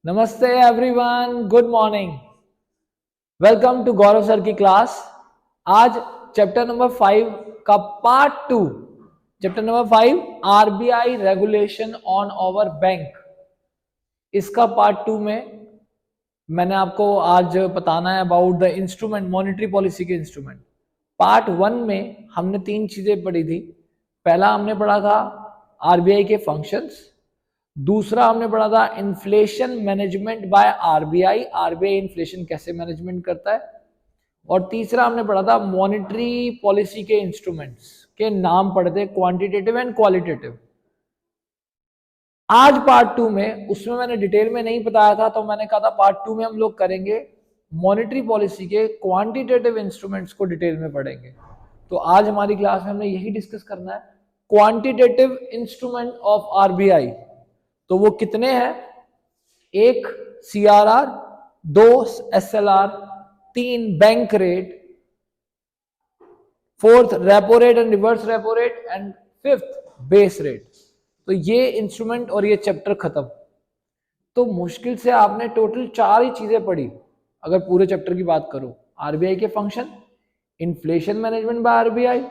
नमस्ते everyone, good morning. Welcome to Gaurav sir की क्लास। आज चैप्टर नंबर 5 का part 2, chapter number 5 RBI regulation on our bank. इसका पार्ट 2 में मैंने आपको आज बताना है about the instrument, monetary policy के इंस्ट्रूमेंट। पार्ट 1 में हमने 3 चीजें पढ़ी थी। पहला हमने पढ़ा था आरबीआई के फंक्शंस, दूसरा हमने पढ़ा था inflation management by RBI, RBI inflation कैसे मैनेजमेंट करता है, और तीसरा हमने पढ़ा था मॉनेटरी पॉलिसी के इंस्ट्रूमेंट्स के नाम पढ़े थे, क्वांटिटेटिव एंड क्वालिटेटिव। आज पार्ट 2 में, उसमें मैंने डिटेल में नहीं बताया था, तो मैंने कहा था पार्ट 2 में हम लोग करेंगे मॉनेटरी पॉलिसी के क्वांटिटेटिव इंस्ट्रूमेंट्स को डिटेल में पढ़ेंगे। तो आज हमारी क्लास में हमने यही डिस्कस करना है, क्वांटिटेटिव इंस्ट्रूमेंट ऑफ आरबीआई। तो वो कितने हैं? एक सीआरआर, दो एसएलआर, तीन bank rate, fourth repo rate and reverse repo rate, and fifth base rate. तो ये इंस्ट्रूमेंट और ये चैप्टर खत्म। तो मुश्किल से आपने टोटल 4 ही चीजें पढ़ी अगर पूरे चैप्टर की बात करो। आरबीआई के function, inflation management by RBI,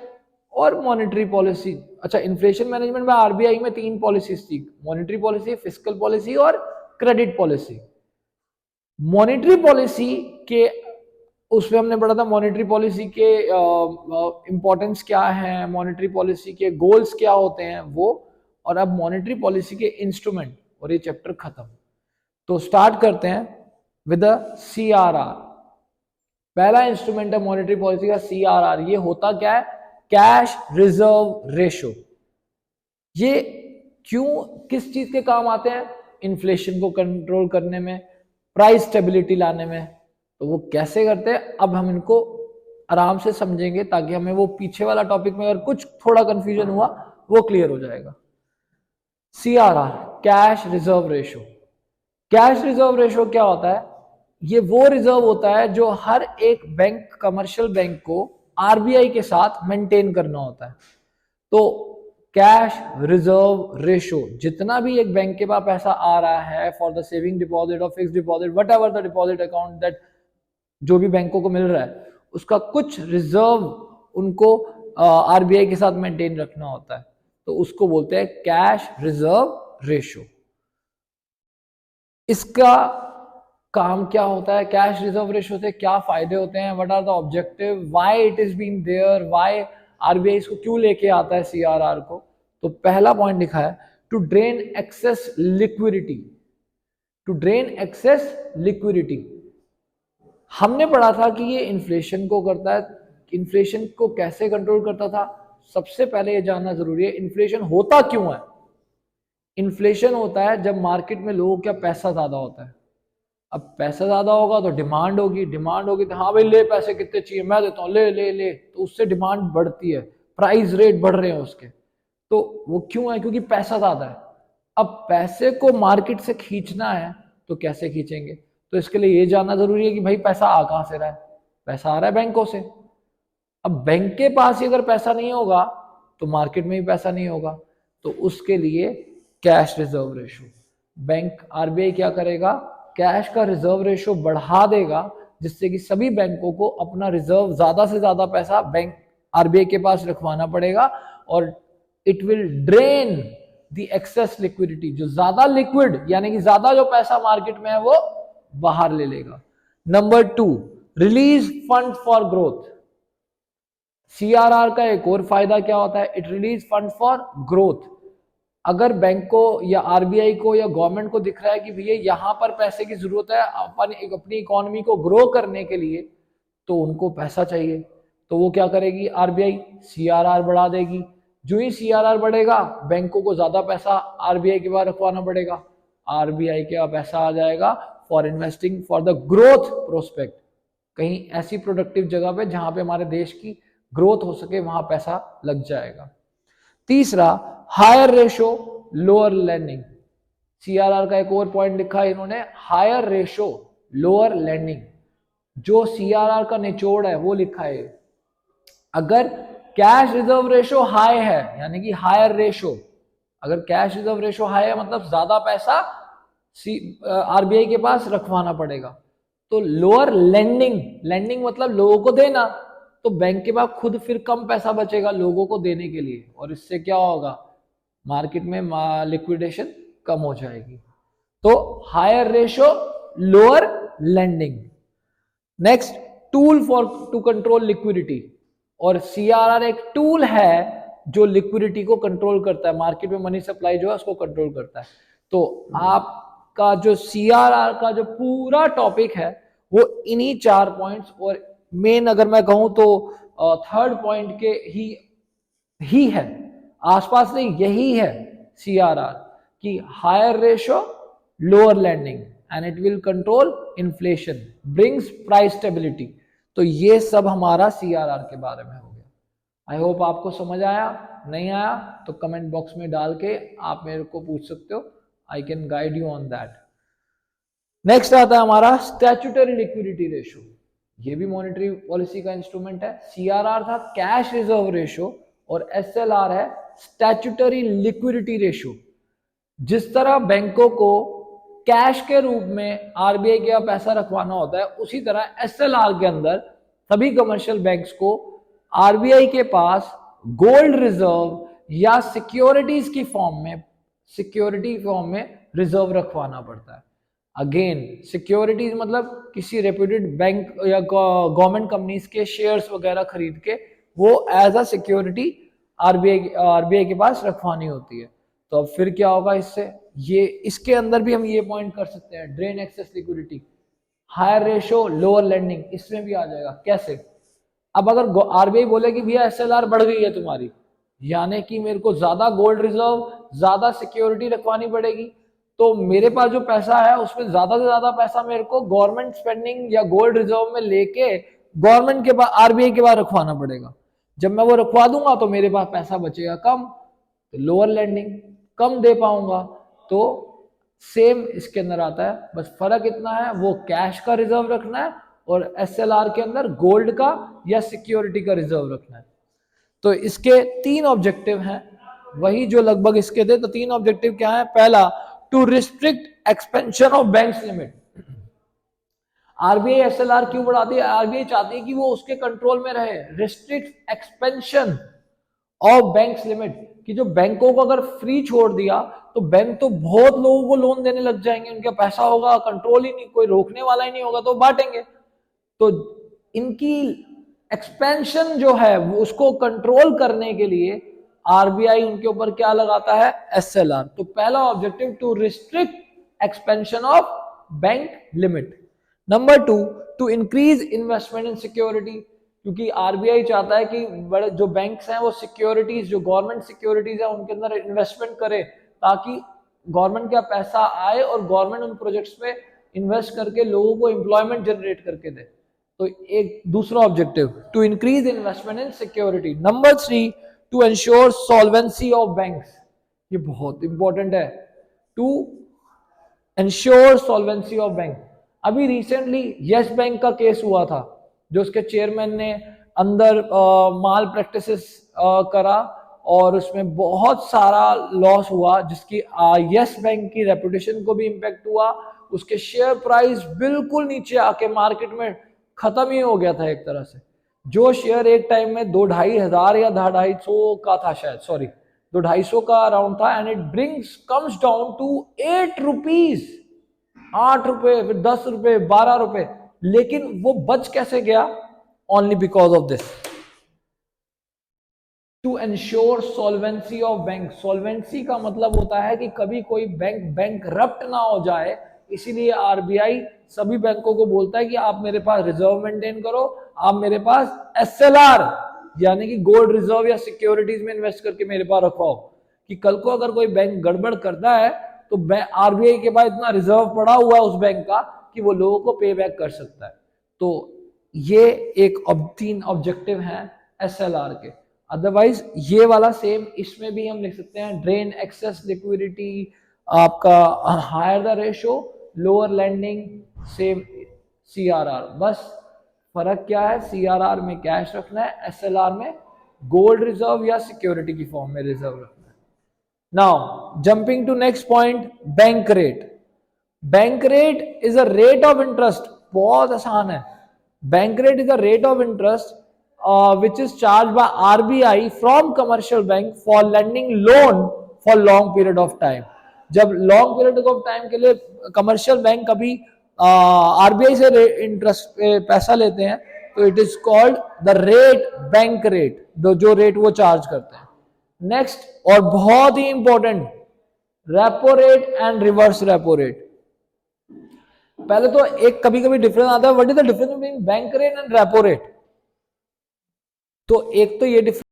और मॉनेटरी पॉलिसी। अच्छा, इन्फ्लेशन मैनेजमेंट बाय आरबीआई में 3 पॉलिसीज थी, मॉनेटरी पॉलिसी, फिस्कल पॉलिसी और क्रेडिट पॉलिसी। मॉनेटरी पॉलिसी के उसमें हमने पढ़ा था मॉनेटरी पॉलिसी के इंपॉर्टेंस क्या है, मॉनेटरी पॉलिसी के गोल्स क्या होते हैं वो, और अब मॉनेटरी पॉलिसी के इंस्ट्रूमेंट, और ये चैप्टर खत्म। तो स्टार्ट करते हैं विद सीआरआर। पहला इंस्ट्रूमेंट है मॉनेटरी पॉलिसी का सीआरआर। ये होता क्या है? Cash reserve ratio. ये क्यों, किस चीज के काम आते हैं? इन्फ्लेशन को कंट्रोल करने में, प्राइस स्टेबिलिटी लाने में। तो वो कैसे करते हैं अब हम इनको आराम से समझेंगे, ताकि हमें वो पीछे वाला टॉपिक में अगर कुछ थोड़ा कंफ्यूजन हुआ वो क्लियर हो जाएगा। CRR, cash reserve ratio. Cash reserve ratio क्या होता है? ये वो रिजर्व होता है जो हर एक बैंक, कमर्शियल बैंक को आरबीआई के साथ मेंटेन करना होता है। तो कैश रिजर्व रेशो, जितना भी एक बैंक के पास पैसा आ रहा है फॉर द सेविंग डिपॉजिट और fix deposit, what ever the deposit account that जो भी बैंकों को मिल रहा है, उसका कुछ रिजर्व उनको आरबीआई के साथ मेंटेन रखना होता है। तो उसको बोलते हैं कैश रिजर्व रेशो। इसका काम क्या होता है? कैश रिजर्व रेशो से क्या फायदे होते हैं? What are the objective, why it is been there, why RBI इसको क्यों लेके आता है सीआरआर को? तो पहला पॉइंट लिखा है to drain excess liquidity. To drain excess liquidity. हमने पढ़ा था कि ये इन्फ्लेशन को करता है। इन्फ्लेशन को कैसे कंट्रोल करता था? सबसे पहले ये जानना जरूरी है, इन्फ्लेशन होता क्यों है? इन्फ्लेशन होता है जब मार्केट में लोगों का पैसा ज्यादा होता है। अब पैसा ज्यादा होगा तो डिमांड होगी, डिमांड होगी तो हाँ भाई ले, पैसे कितने चाहिए, मैं देता हूँ, ले ले ले, तो उससे डिमांड बढ़ती है, प्राइस रेट बढ़ रहे हैं उसके। तो वो क्यों है? क्योंकि पैसा ज्यादा है। अब पैसे को मार्केट से खींचना है तो कैसे खींचेंगे? तो इसके लिए ये जानना जरूरी है कि भाई पैसा आ कहां से रहा है। पैसा आ रहा है बैंकों से। अब बैंक के पास ही अगर पैसा नहीं होगा तो मार्केट में भी पैसा नहीं होगा। तो उसके लिए cash reserve ratio, bank, RBI क्या करेगा? कैश का रिजर्व रेशो बढ़ा देगा, जिससे कि सभी बैंकों को अपना रिजर्व, ज्यादा से ज्यादा पैसा बैंक आरबीआई के पास रखवाना पड़ेगा, और it will drain the access liquidity. जो ज्यादा लिक्विड यानी कि ज्यादा जो पैसा मार्केट में है वो बाहर ले लेगा। Number 2, release fund for growth. CRR का एक और फायदा क्या होता है? It release fund for growth. अगर बैंक को या आरबीआई को या गवर्नमेंट को दिख रहा है कि भैया यहां पर पैसे की जरूरत है अपनी इकोनॉमी को ग्रो करने के लिए, तो उनको पैसा चाहिए, तो वो क्या करेगी? आरबीआई सीआरआर बढ़ा देगी। जो ही सीआरआर बढ़ेगा, बैंकों को ज्यादा पैसा आरबीआई के पास रखवाना पड़ेगा, आरबीआई के पास पैसा आ जाएगा for investing for the growth prospect. कहीं ऐसी प्रोडक्टिव जगह पे जहां पे हमारे देश की ग्रोथ हो सके, वहां पैसा लग जाएगा। तीसरा, higher ratio lower lending. CRR का एक और पॉइंट लिखा है इन्होंने, हायर रेशो लोअर लैंडिंग। जो सीआरआर का निचोड़ है वो लिखा है। अगर कैश रिजर्व रेशो हाई है, यानी कि हायर रेशो, अगर कैश रिजर्व रेशो हाई है मतलब ज्यादा पैसा आरबीआई के पास रखवाना पड़ेगा। तो लोअर लेंडिंग, लेंडिंग मतलब लोगों को देना, तो बैंक के पास खुद फिर कम पैसा बचेगा लोगों को देने के लिए, और इससे क्या होगा, मार्केट में लिक्विडेशन कम हो जाएगी। तो higher ratio, lower lending. Next, tool for to control liquidity, और सीआरआर एक टूल है जो लिक्विडिटी को कंट्रोल करता है, मार्केट में मनी सप्लाई जो है उसको कंट्रोल करता है। तो आपका जो सीआरआर का जो पूरा टॉपिक है वो इन्हीं 4 पॉइंट्स, और मेन अगर मैं कहूं तो थर्ड पॉइंट के ही है, आसपास नहीं, यही है सीआरआर की higher ratio, lower lending, and it will control inflation, brings price stability. तो ये सब हमारा सीआरआर के बारे में हो गया। आई होप आपको समझ आया, नहीं आया तो कमेंट बॉक्स में डाल के आप मेरे को पूछ सकते हो, I can guide you on that. Next आता है हमारा स्टैट्यूटरी लिक्विडिटी रेशो, ये भी मॉनेटरी पॉलिसी का इंस्ट्रूमेंट है। सीआरआर था कैश रिजर्व रेशो, और एसएलआर है स्टैट्यूटरी लिक्विडिटी रेशो। जिस तरह बैंकों को कैश के रूप में आरबीआई का पैसा रखवाना होता है, उसी तरह एसएलआर के अंदर सभी कमर्शियल बैंक्स को आरबीआई के पास गोल्ड रिजर्व या सिक्योरिटीज की फॉर्म में, सिक्योरिटी फॉर्म में रिजर्व रखवाना पड़ता है। अगेन सिक्योरिटीज मतलब किसी रेप्यूटेड बैंक या गवर्नमेंट कंपनीज के शेयर्स वगैरह खरीद के वो एज अ सिक्योरिटी आरबीआई के पास रखवानी होती है। तो अब फिर क्या होगा इससे, ये इसके अंदर भी हम ये पॉइंट कर सकते हैं, drain excess liquidity, higher ratio, lower lending, इसमें भी आ जाएगा। कैसे, अब अगर आरबीआई बोले कि भैया एसएलआर बढ़ गई है तुम्हारी, यानी कि मेरे को ज्यादा गोल्ड रिजर्व, ज्यादा सिक्योरिटी रखवानी पड़ेगी, तो मेरे पास जो पैसा है उसमें ज्यादा से ज्यादा पैसा मेरे को गवर्नमेंट स्पेंडिंग या गोल्ड रिजर्व में लेके गवर्नमेंट के पास, आरबीआई के पास रखवाना पड़ेगा। जब मैं वो रखवा दूंगा तो मेरे पास पैसा बचेगा कम, तो लोअर लेंडिंग, कम दे पाऊंगा। तो सेम इसके अंदर आता है, बस फर्क इतना है, वो कैश का रिजर्व रखना है और एसएलआर के अंदर गोल्ड का या सिक्योरिटी का रिजर्व रखना है। तो इसके 3 ऑब्जेक्टिव हैं, वही जो लगभग इसके थे। तो 3 ऑब्जेक्टिव क्या है, पहला, to restrict expansion of banks limit. RBI SLR क्यों बढ़ाती है, आरबीआई चाहती है कि वो उसके कंट्रोल में रहे। Restrict expansion of banks limit, कि जो बैंकों को अगर फ्री छोड़ दिया तो बैंक तो बहुत लोगों को लोन देने लग जाएंगे, उनका पैसा होगा, कंट्रोल ही नहीं, कोई रोकने वाला ही नहीं होगा, तो बांटेंगे। तो इनकी एक्सपेंशन जो है वो उसको कंट्रोल करने के लिए आरबीआई उनके ऊपर क्या लगाता है, एसएलआर। तो पहला objective, to restrict expansion of bank limit. Number 2, to increase investment in security, क्योंकि आरबीआई चाहता है कि बड़े जो बैंक्स हैं वो सिक्योरिटीज, जो गवर्नमेंट सिक्योरिटीज है उनके अंदर इन्वेस्टमेंट करे, ताकि गवर्नमेंट का पैसा आए और गवर्नमेंट उन प्रोजेक्ट्स में इन्वेस्ट करके लोगों को एम्प्लॉयमेंट जनरेट करके दे। तो एक दूसरा objective, to increase investment in security. Number 3, to ensure solvency of banks, ये बहुत इंपॉर्टेंट है, to ensure solvency of bank. अभी रिसेंटली यस बैंक का केस हुआ था, जो उसके चेयरमैन ने अंदर माल प्रैक्टिसेस करा और उसमें बहुत सारा लॉस हुआ, जिसकी यस बैंक की रेपुटेशन को भी इम्पैक्ट हुआ, उसके शेयर प्राइस बिल्कुल नीचे आके मार्केट में खत्म ही हो गया था एक तरह से। जो शेयर एक टाइम में 2-2.5 हजार या 250 का था, शायद, सॉरी 250 का अराउंड था, and it brings comes down to 8 rupees, 8 रुपए, फिर 10 रुपए, 12 रुपए। लेकिन वो बच कैसे गया, only because of this, to ensure solvency of bank. Solvency का मतलब होता है कि कभी कोई बैंक बैंकरप्ट ना हो जाए, इसीलिए आरबीआई सभी बैंकों को बोलता है कि आप मेरे पास रिजर्व मेंटेन करो, आप मेरे पास एसएलआर यानी कि गोल्ड रिजर्व या सिक्योरिटीज में इन्वेस्ट करके मेरे पास रखवाओ, कि कल को अगर कोई बैंक गड़बड़ करता है तो आरबीआई के पास इतना रिजर्व पड़ा हुआ है उस बैंक का कि वो लोगों को पे बैक कर सकता है। तो ये एक 3 ऑब्जेक्टिव हैं एसएलआर के। अदरवाइज ये वाला सेम इसमें भी हम लिख सकते हैं, ड्रेन एक्सेस लिक्विडिटी, आपका higher the ratio, lower lending, same CRR. बस फर्क क्या है, सीआरआर में कैश रखना है, एसएलआर में गोल्ड रिजर्व या सिक्योरिटी की फॉर्म में रिजर्व रखना है। Now jumping to next point, bank rate. Bank rate is a rate of interest, बहुत आसान है। Bank rate is a rate of interest which is charged by RBI from commercial bank for lending loan for long period of time। जब long period of time के लिए commercial bank कभी RBI से interest पे पैसा लेते हैं तो it is called the rate, bank rate, जो रेट वो चार्ज करते हैं। नेक्स्ट और बहुत ही important, repo rate and reverse repo rate. पहले तो एक कभी कभी डिफरेंस आता है, what is the difference between bank rate and repo rate. तो एक तो ये difference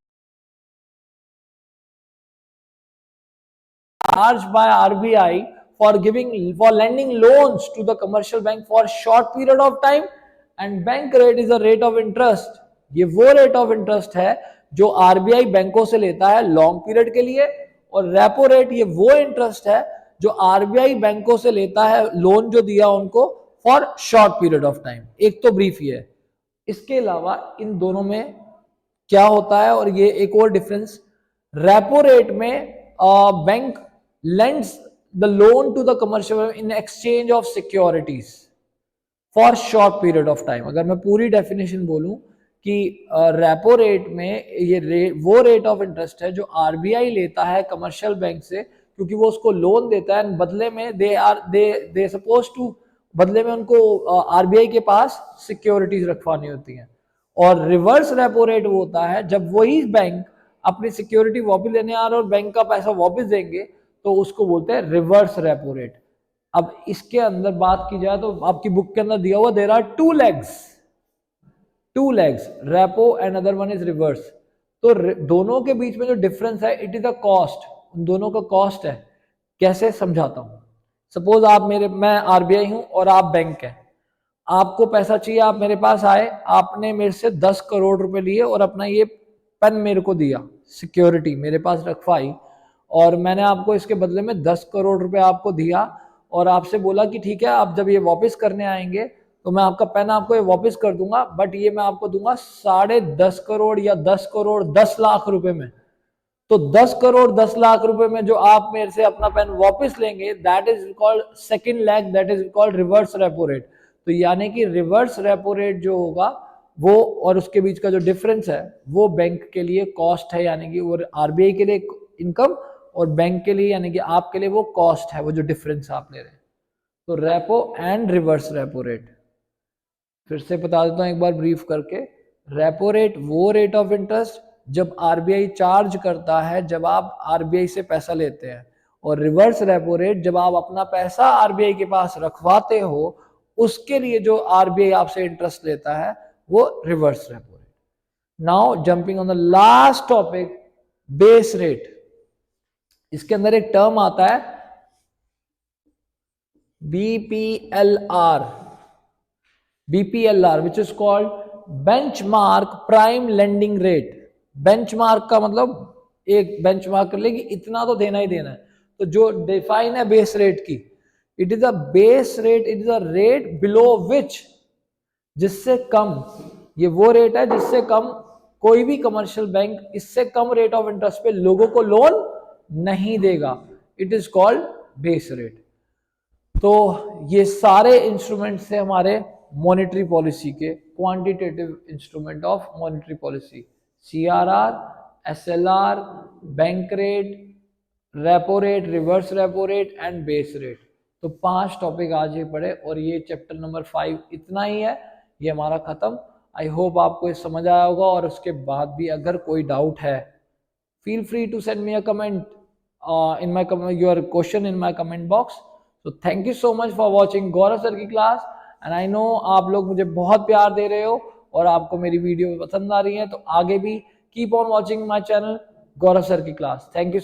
charged by RBI for lending loans to the commercial bank for short period of time, and bank rate is a rate of interest। ये वो rate of interest है जो RBI बैंकों से लेता है लॉन्ग पीरियड के लिए, और रेपो रेट ये वो इंटरेस्ट है जो आरबीआई बैंकों से लेता है लोन जो दिया उनको for short period of time. एक तो ब्रीफ ये है। इसके अलावा इन दोनों में क्या होता है, और ये एक और डिफरेंस, रेपो रेट में bank lends the loan to the commercial in exchange of securities for short period of time। अगर मैं पूरी डेफिनेशन बोलूं कि रेपो रेट में ये वो रेट ऑफ इंटरेस्ट है जो आरबीआई लेता है कमर्शियल बैंक से, क्योंकि वो उसको लोन देता है, बदले में दे सपोज टू, बदले में उनको आरबीआई के पास सिक्योरिटीज रखवानी होती हैं। और रिवर्स रेपो रेट वो होता है जब वही बैंक अपनी सिक्योरिटी वापस लेने आ रहे और बैंक का पैसा वापस देंगे, तो उसको बोलते हैं रिवर्स रेपो रेट। अब इसके अंदर बात की जाए तो आपकी बुक के अंदर दिया हुआ there are two legs, repo and other one is reverse. तो दोनों के बीच में जो डिफरेंस है इट इज अ कॉस्ट, उन दोनों का कॉस्ट है। कैसे समझाता हूं, सपोज मैं आरबीआई हूं और आप बैंक है, आपको पैसा चाहिए, आप मेरे पास आए, आपने मेरे से 10 करोड़ रुपए लिए और अपना ये पेन मेरे को दिया, सिक्योरिटी मेरे पास रखवाई, और मैंने आपको इसके बदले में 10 करोड़ रुपए आपको दिया और आपसे बोला कि ठीक है आप जब ये वापस करने आएंगे तो मैं आपका पेन आपको ये वापस कर दूंगा, बट ये मैं आपको दूंगा 10.5 करोड़ या 10 करोड़ 10 लाख रुपए में। तो 10 करोड़ 10 लाख रुपए में जो आप मेरे से अपना पेन वापस लेंगे, that is called second leg, that is called reverse repo rate. तो यानी कि रिवर्स रेपो रेट जो होगा वो और उसके बीच का जो डिफरेंस है वो बैंक के लिए कॉस्ट है, यानी कि वो आरबीआई के लिए इनकम और बैंक के लिए यानी कि आपके लिए वो कॉस्ट है, वो जो डिफरेंस आप ले रहे हैं। तो repo and reverse repo rate फिर से बता देता हूं एक बार ब्रीफ करके। रेपो रेट वो रेट ऑफ इंटरेस्ट जब आरबीआई चार्ज करता है जब आप आरबीआई से पैसा लेते हैं, और रिवर्स रेपो रेट जब आप अपना पैसा आरबीआई के पास रखवाते हो उसके लिए जो आरबीआई आपसे इंटरेस्ट लेता है वो reverse repo rate. Now jumping on the last topic, base rate. इसके अंदर एक टर्म आता है BPLR which is called benchmark prime lending rate. Benchmark का मतलब एक बेंचमार्क कर ले कि इतना तो देना ही देना है। तो जो डिफाइन है बेस रेट की, it is a base rate, it is a rate below which, जिससे कम, ये वो रेट है जिससे कम कोई भी कमर्शियल बैंक इससे कम रेट ऑफ इंटरेस्ट पे लोगों को लोन नहीं देगा। It is called base rate. तो ये सारे इंस्ट्रूमेंट्स थे हमारे मॉनेटरी पॉलिसी के, quantitative instrument of monetary policy, CRR, SLR, bank rate, repo rate, reverse repo rate and base rate. तो 5 टॉपिक आज ये पढ़े और ये चैप्टर नंबर 5 इतना ही है, ये हमारा खत्म। आई होप आपको ये समझ आया होगा, और उसके बाद भी अगर कोई डाउट है feel free to send me a comment in my your question in my comment box। so thank you so much for watching Gaurav sir की क्लास, and I know आप लोग मुझे बहुत प्यार दे रहे हो और आपको मेरी वीडियो पसंद आ रही है, तो आगे भी keep on watching my channel Gaurav sir की क्लास। Thank you.